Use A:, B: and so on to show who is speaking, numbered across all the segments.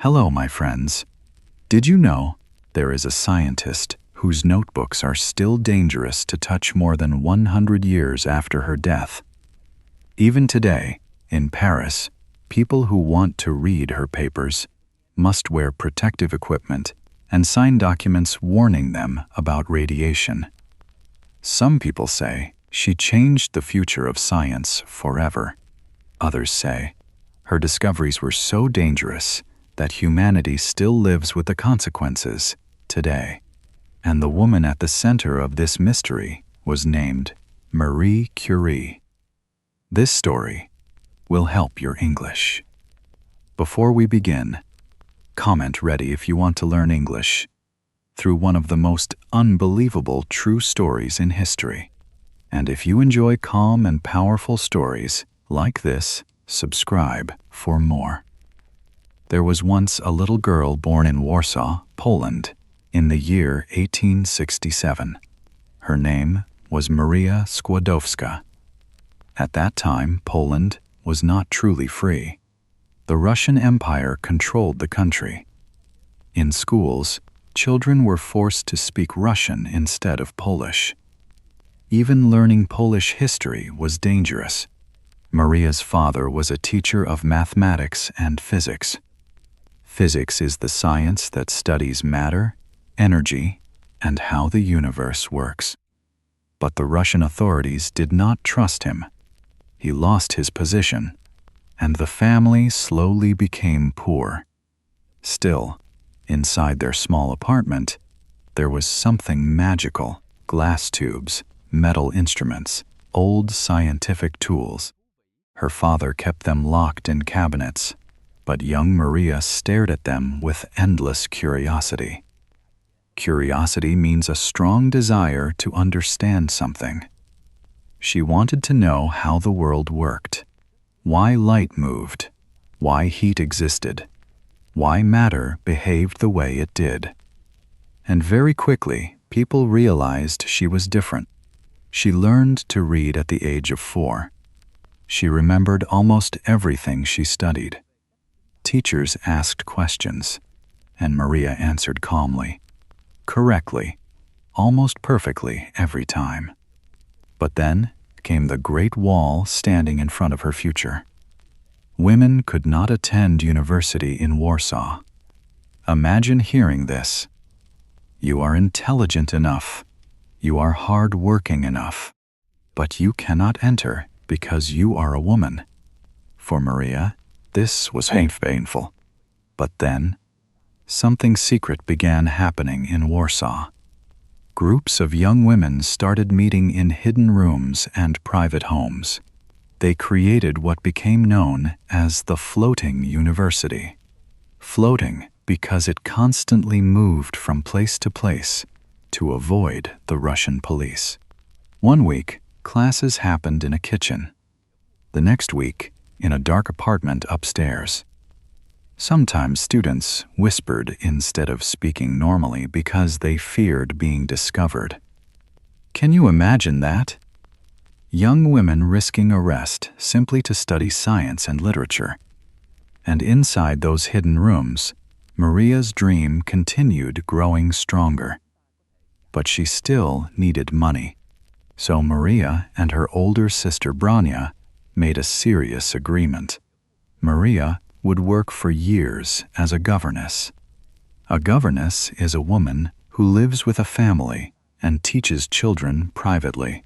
A: Hello, my friends. Did you know there is a scientist whose notebooks are still dangerous to touch more than 100 years after her death? Even today, in Paris, people who want to read her papers must wear protective equipment and sign documents warning them about radiation. Some people say she changed the future of science forever. Others say her discoveries were so dangerous that humanity still lives with the consequences today. And the woman at the center of this mystery was named Marie Curie. This story will help your English. Before we begin, comment ready if you want to learn English through one of the most unbelievable true stories in history. And if you enjoy calm and powerful stories like this, subscribe for more. There was once a little girl born in Warsaw, Poland, in the year 1867. Her name was Maria Skłodowska. At that time, Poland was not truly free. The Russian Empire controlled the country. In schools, children were forced to speak Russian instead of Polish. Even learning Polish history was dangerous. Maria's father was a teacher of mathematics and physics. Physics is the science that studies matter, energy, and how the universe works. But the Russian authorities did not trust him. He lost his position, and the family slowly became poor. Still, inside their small apartment, there was something magical: glass tubes, metal instruments, old scientific tools. Her father kept them locked in cabinets, but young Maria stared at them with endless curiosity. Curiosity means a strong desire to understand something. She wanted to know how the world worked, why light moved, why heat existed, why matter behaved the way it did. And very quickly, people realized she was different. She learned to read at the age of 4. She remembered almost everything she studied. Teachers asked questions, and Maria answered calmly, correctly, almost perfectly every time. But then came the Great Wall standing in front of her future. Women could not attend university in Warsaw. Imagine hearing this. You are intelligent enough, you are hard-working enough, but you cannot enter because you are a woman. For Maria, this was painful. But then, something secret began happening in Warsaw. Groups of young women started meeting in hidden rooms and private homes. They created what became known as the floating university. Floating because it constantly moved from place to place to avoid the Russian police. One week, classes happened in a kitchen. The next week, in a dark apartment upstairs. Sometimes students whispered instead of speaking normally because they feared being discovered. Can you imagine that? Young women risking arrest simply to study science and literature. And inside those hidden rooms, Maria's dream continued growing stronger. But she still needed money. So Maria and her older sister Bronya made a serious agreement. Maria would work for years as a governess. A governess is a woman who lives with a family and teaches children privately.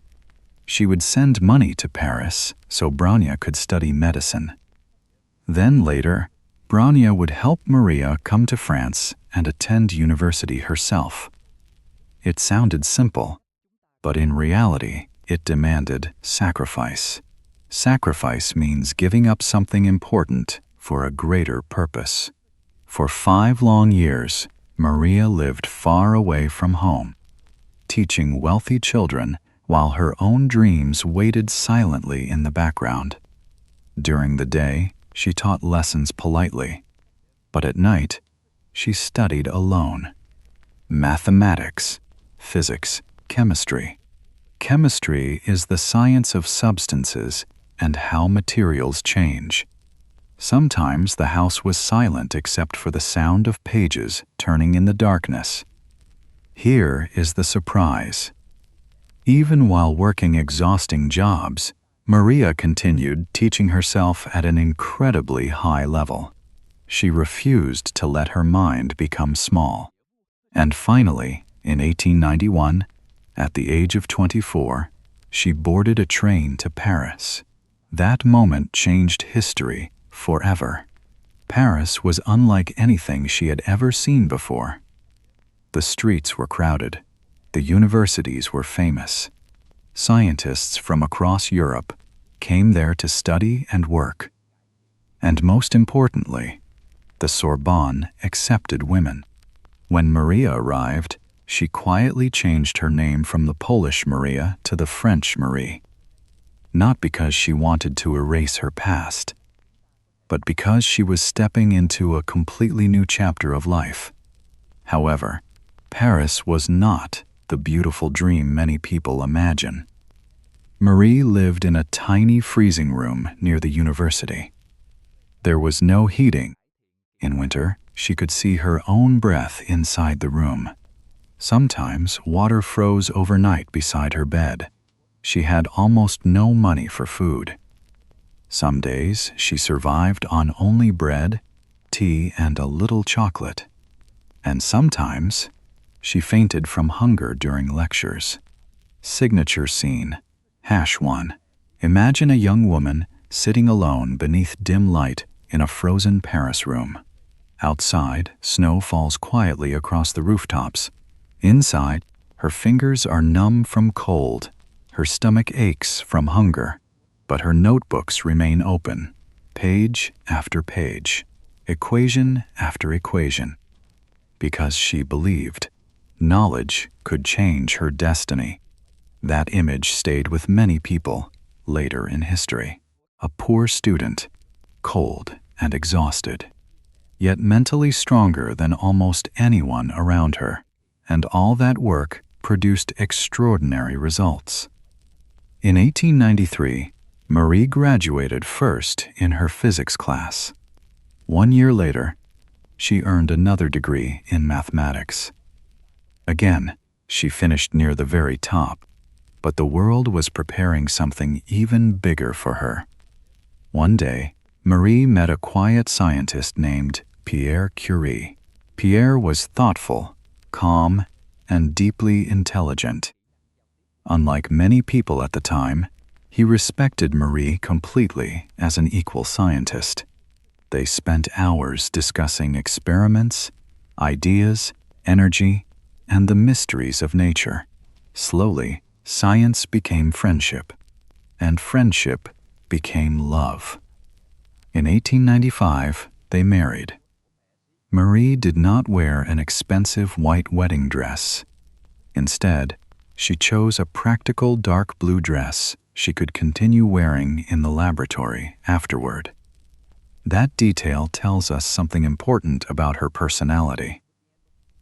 A: She would send money to Paris so Bronya could study medicine. Then later, Bronya would help Maria come to France and attend university herself. It sounded simple, but in reality, it demanded sacrifice. Sacrifice means giving up something important for a greater purpose. For 5 long years, Maria lived far away from home, teaching wealthy children while her own dreams waited silently in the background. During the day, she taught lessons politely, but at night, she studied alone. Mathematics, physics, chemistry. Chemistry is the science of substances and how materials change. Sometimes the house was silent except for the sound of pages turning in the darkness. Here is the surprise. Even while working exhausting jobs, Maria continued teaching herself at an incredibly high level. She refused to let her mind become small. And finally, in 1891, at the age of 24, she boarded a train to Paris. That moment changed history forever. Paris was unlike anything she had ever seen before. The streets were crowded. The universities were famous. Scientists from across Europe came there to study and work. And most importantly, the Sorbonne accepted women. When Maria arrived, she quietly changed her name from the Polish Maria to the French Marie. Not because she wanted to erase her past, but because she was stepping into a completely new chapter of life. However, Paris was not the beautiful dream many people imagine. Marie lived in a tiny freezing room near the university. There was no heating. In winter, she could see her own breath inside the room. Sometimes water froze overnight beside her bed. She had almost no money for food. Some days she survived on only bread, tea, and a little chocolate. And sometimes she fainted from hunger during lectures. Signature scene, #1. Imagine a young woman sitting alone beneath dim light in a frozen Paris room. Outside, snow falls quietly across the rooftops. Inside, her fingers are numb from cold. Her stomach aches from hunger. But her notebooks remain open, page after page, equation after equation. Because she believed knowledge could change her destiny. That image stayed with many people later in history. A poor student, cold and exhausted, yet mentally stronger than almost anyone around her, and all that work produced extraordinary results. In 1893, Marie graduated first in her physics class. 1 year later, she earned another degree in mathematics. Again, she finished near the very top, but the world was preparing something even bigger for her. One day, Marie met a quiet scientist named Pierre Curie. Pierre was thoughtful, calm, and deeply intelligent. Unlike many people at the time, he respected Marie completely as an equal scientist. They spent hours discussing experiments, ideas, energy, and the mysteries of nature. Slowly, science became friendship, and friendship became love. In 1895, they married. Marie did not wear an expensive white wedding dress. Instead, she chose a practical dark blue dress she could continue wearing in the laboratory afterward. That detail tells us something important about her personality.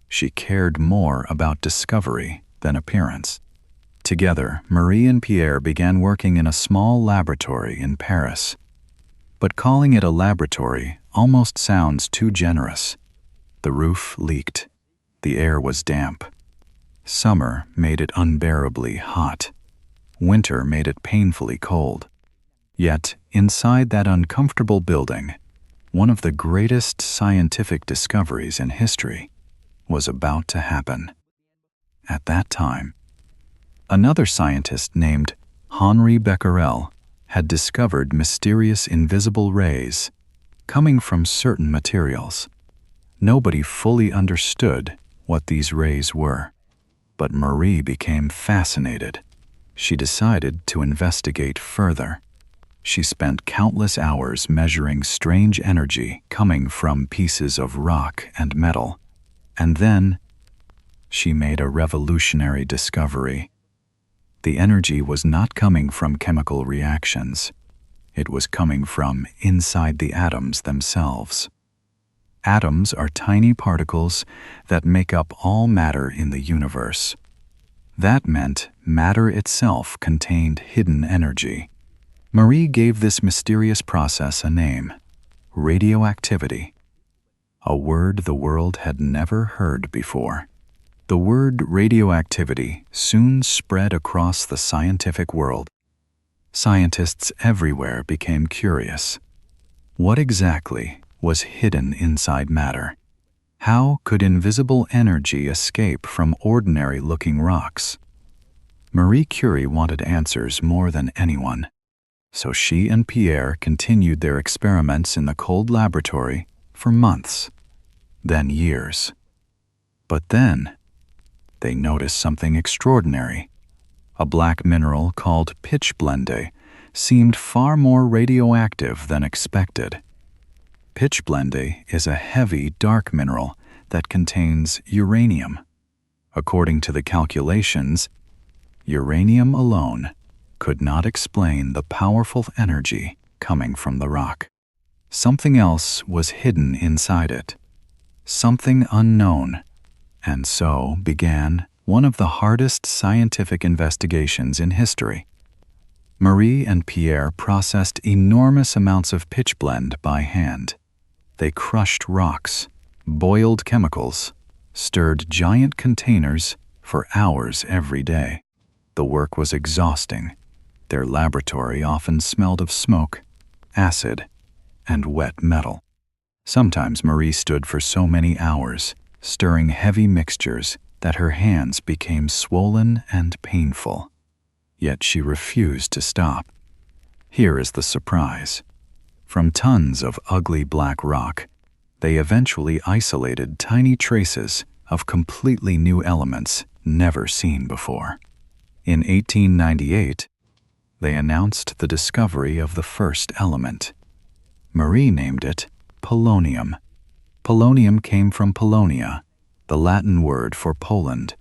A: She cared more about discovery than appearance. Together, Marie and Pierre began working in a small laboratory in Paris. But calling it a laboratory almost sounds too generous. The roof leaked. The air was damp. Summer made it unbearably hot. Winter made it painfully cold. Yet, inside that uncomfortable building, one of the greatest scientific discoveries in history was about to happen. At that time, another scientist named Henri Becquerel had discovered mysterious invisible rays coming from certain materials. Nobody fully understood what these rays were, but Marie became fascinated. She decided to investigate further. She spent countless hours measuring strange energy coming from pieces of rock and metal. And then, she made a revolutionary discovery. The energy was not coming from chemical reactions. It was coming from inside the atoms themselves. Atoms are tiny particles that make up all matter in the universe. That meant matter itself contained hidden energy. Marie gave this mysterious process a name, radioactivity, a word the world had never heard before. The word radioactivity soon spread across the scientific world. Scientists everywhere became curious. What exactly was hidden inside matter? How could invisible energy escape from ordinary-looking rocks? Marie Curie wanted answers more than anyone, so she and Pierre continued their experiments in the cold laboratory for months, then years. But then, they noticed something extraordinary. A black mineral called pitchblende seemed far more radioactive than expected. Pitchblende is a heavy, dark mineral that contains uranium. According to the calculations, uranium alone could not explain the powerful energy coming from the rock. Something else was hidden inside it, something unknown, and so began one of the hardest scientific investigations in history. Marie and Pierre processed enormous amounts of pitchblende by hand. They crushed rocks, boiled chemicals, stirred giant containers for hours every day. The work was exhausting. Their laboratory often smelled of smoke, acid, and wet metal. Sometimes Marie stood for so many hours, stirring heavy mixtures, that her hands became swollen and painful. Yet she refused to stop. Here is the surprise. From tons of ugly black rock, they eventually isolated tiny traces of completely new elements never seen before. In 1898, they announced the discovery of the first element. Marie named it polonium. Polonium came from Polonia, the Latin word for Poland.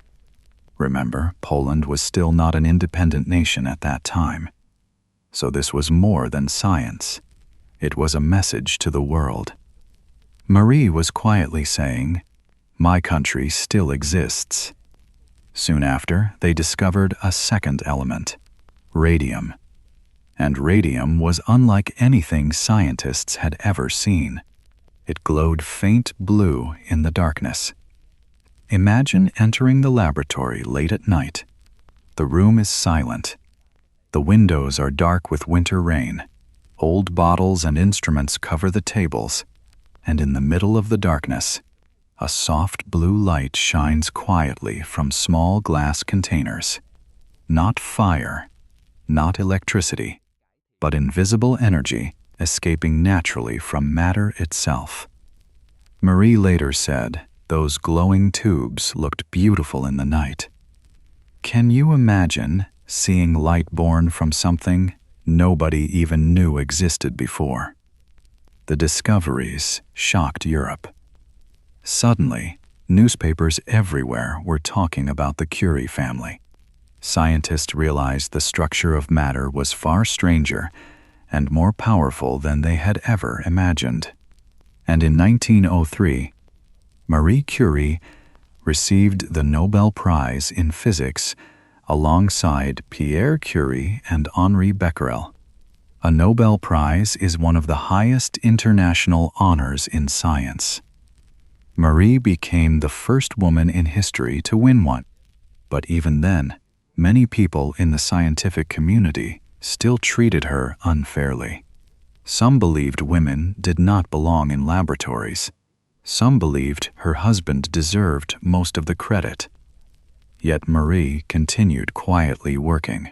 A: Remember, Poland was still not an independent nation at that time. So this was more than science. It was a message to the world. Marie was quietly saying, "My country still exists." Soon after, they discovered a second element, radium. And radium was unlike anything scientists had ever seen. It glowed faint blue in the darkness. Imagine entering the laboratory late at night. The room is silent. The windows are dark with winter rain. Old bottles and instruments cover the tables, and in the middle of the darkness, a soft blue light shines quietly from small glass containers. Not fire, not electricity, but invisible energy escaping naturally from matter itself. Marie later said, "Those glowing tubes looked beautiful in the night." Can you imagine seeing light born from something nobody even knew existed before? The discoveries shocked Europe. Suddenly, newspapers everywhere were talking about the Curie family. Scientists realized the structure of matter was far stranger and more powerful than they had ever imagined. And in 1903, Marie Curie received the Nobel Prize in Physics alongside Pierre Curie and Henri Becquerel. A Nobel Prize is one of the highest international honors in science. Marie became the first woman in history to win one, but even then, many people in the scientific community still treated her unfairly. Some believed women did not belong in laboratories. Some believed her husband deserved most of the credit. Yet Marie continued quietly working.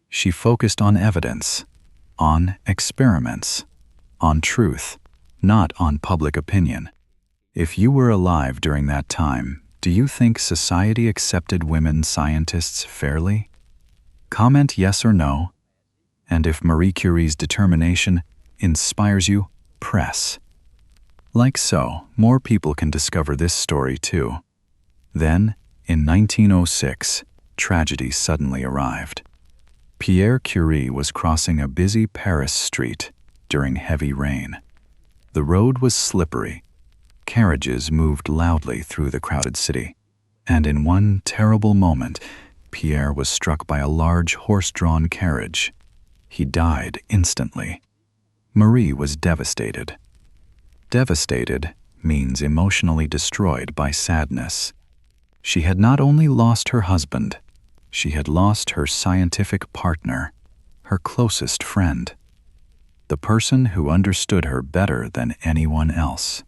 A: She focused on evidence, on experiments, on truth, not on public opinion. If you were alive during that time, do you think society accepted women scientists fairly? Comment yes or no. And if Marie Curie's determination inspires you, press. Like so, more people can discover this story too. Then, in 1906, tragedy suddenly arrived. Pierre Curie was crossing a busy Paris street during heavy rain. The road was slippery. Carriages moved loudly through the crowded city. And in one terrible moment, Pierre was struck by a large horse-drawn carriage. He died instantly. Marie was devastated. devastated means emotionally destroyed by sadness. She had not only lost her husband, she had lost her scientific partner, her closest friend, the person who understood her better than anyone else.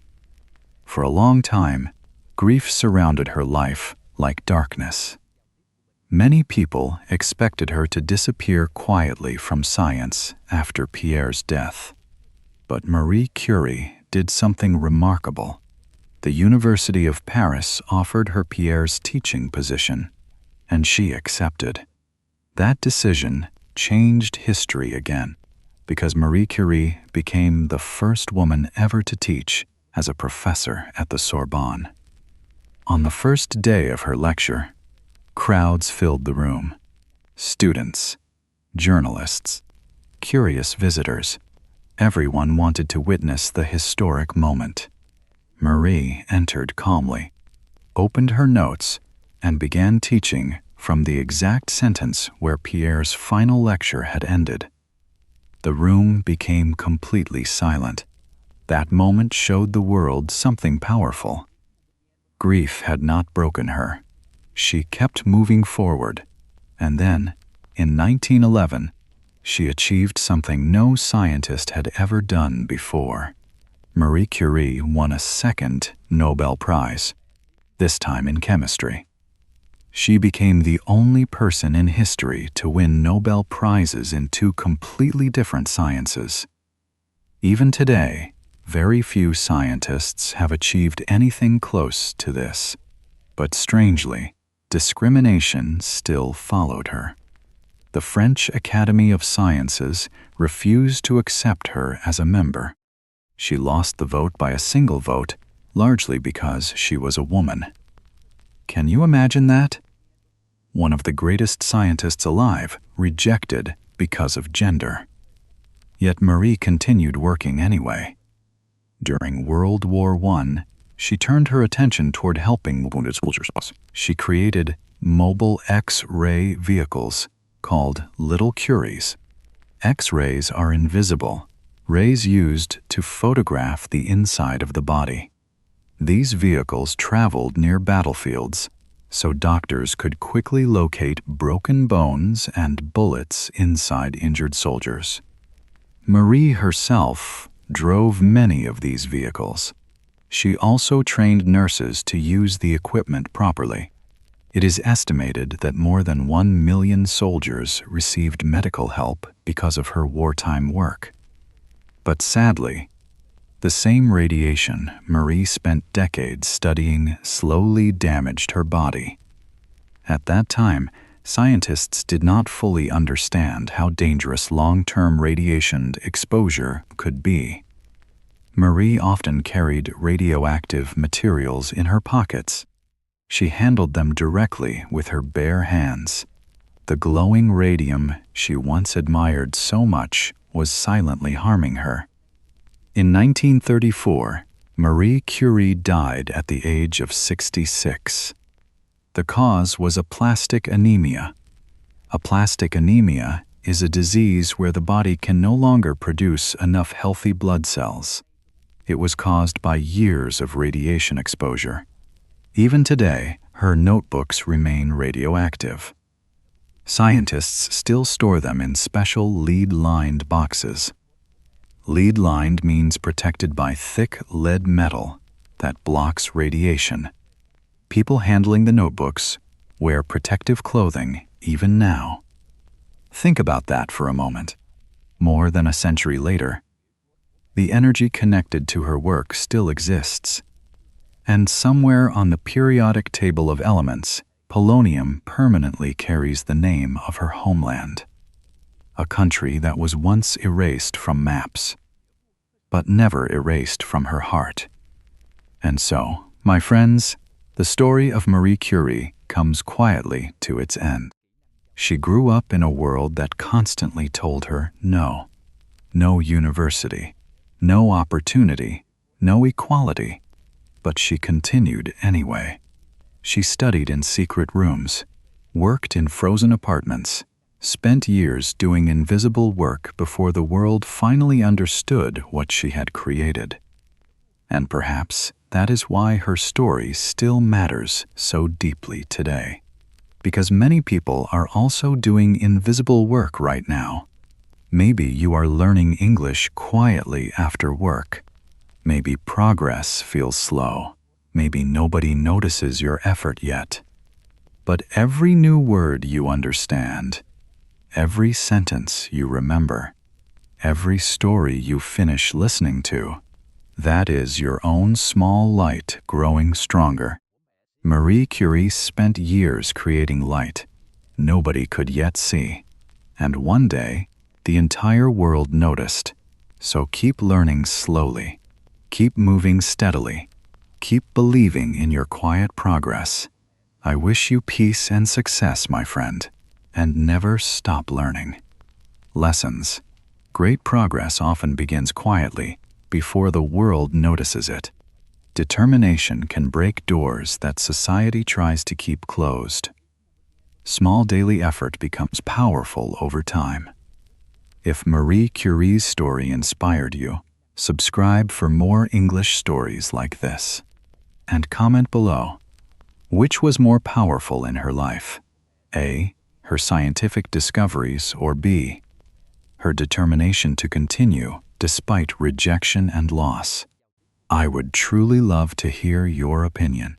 A: For a long time, grief surrounded her life like darkness. Many people expected her to disappear quietly from science after Pierre's death. But Marie Curie did something remarkable. The University of Paris offered her Pierre's teaching position, and she accepted. That decision changed history again, because Marie Curie became the first woman ever to teach as a professor at the Sorbonne. On the first day of her lecture, crowds filled the room. Students, journalists, curious visitors. Everyone wanted to witness the historic moment. Marie entered calmly, opened her notes, and began teaching from the exact sentence where Pierre's final lecture had ended. The room became completely silent. That moment showed the world something powerful. Grief had not broken her. She kept moving forward, and then, in 1911, she achieved something no scientist had ever done before. Marie Curie won a second Nobel Prize, this time in chemistry. She became the only person in history to win Nobel Prizes in two completely different sciences. Even today, very few scientists have achieved anything close to this. But strangely, discrimination still followed her. The French Academy of Sciences refused to accept her as a member. She lost the vote by a single vote, largely because she was a woman. Can you imagine that? One of the greatest scientists alive rejected because of gender. Yet Marie continued working anyway. During World War I, she turned her attention toward helping wounded soldiers. She created mobile X-ray vehicles called Little Curies. X-rays are invisible, rays used to photograph the inside of the body. These vehicles traveled near battlefields, so doctors could quickly locate broken bones and bullets inside injured soldiers. Marie herself drove many of these vehicles. She also trained nurses to use the equipment properly. It is estimated that more than 1 million soldiers received medical help because of her wartime work. But sadly, the same radiation Marie spent decades studying slowly damaged her body. At that time, scientists did not fully understand how dangerous long-term radiation exposure could be. Marie often carried radioactive materials in her pockets. She handled them directly with her bare hands. The glowing radium she once admired so much was silently harming her. In 1934, Marie Curie died at the age of 66. The cause was aplastic anemia. Aplastic anemia is a disease where the body can no longer produce enough healthy blood cells. It was caused by years of radiation exposure. Even today, her notebooks remain radioactive. Scientists still store them in special lead-lined boxes. Lead-lined means protected by thick lead metal that blocks radiation. People handling the notebooks wear protective clothing even now. Think about that for a moment. More than a century later, the energy connected to her work still exists. And somewhere on the periodic table of elements, polonium permanently carries the name of her homeland, a country that was once erased from maps, but never erased from her heart. And so, my friends, the story of Marie Curie comes quietly to its end. She grew up in a world that constantly told her no. No university, no opportunity, no equality. But she continued anyway. She studied in secret rooms, worked in frozen apartments, spent years doing invisible work before the world finally understood what she had created. And perhaps that is why her story still matters so deeply today. Because many people are also doing invisible work right now. Maybe you are learning English quietly after work. Maybe progress feels slow. Maybe nobody notices your effort yet. But every new word you understand, every sentence you remember, every story you finish listening to, that is your own small light growing stronger. Marie Curie spent years creating light nobody could yet see. And one day, the entire world noticed. So keep learning slowly. Keep moving steadily. Keep believing in your quiet progress. I wish you peace and success, my friend, and never stop learning. Lessons. Great progress often begins quietly, before the world notices it. Determination can break doors that society tries to keep closed. Small daily effort becomes powerful over time. If Marie Curie's story inspired you, subscribe for more English stories like this. And comment below. Which was more powerful in her life? A. Her scientific discoveries, or B. Her determination to continue despite rejection and loss? I would truly love to hear your opinion.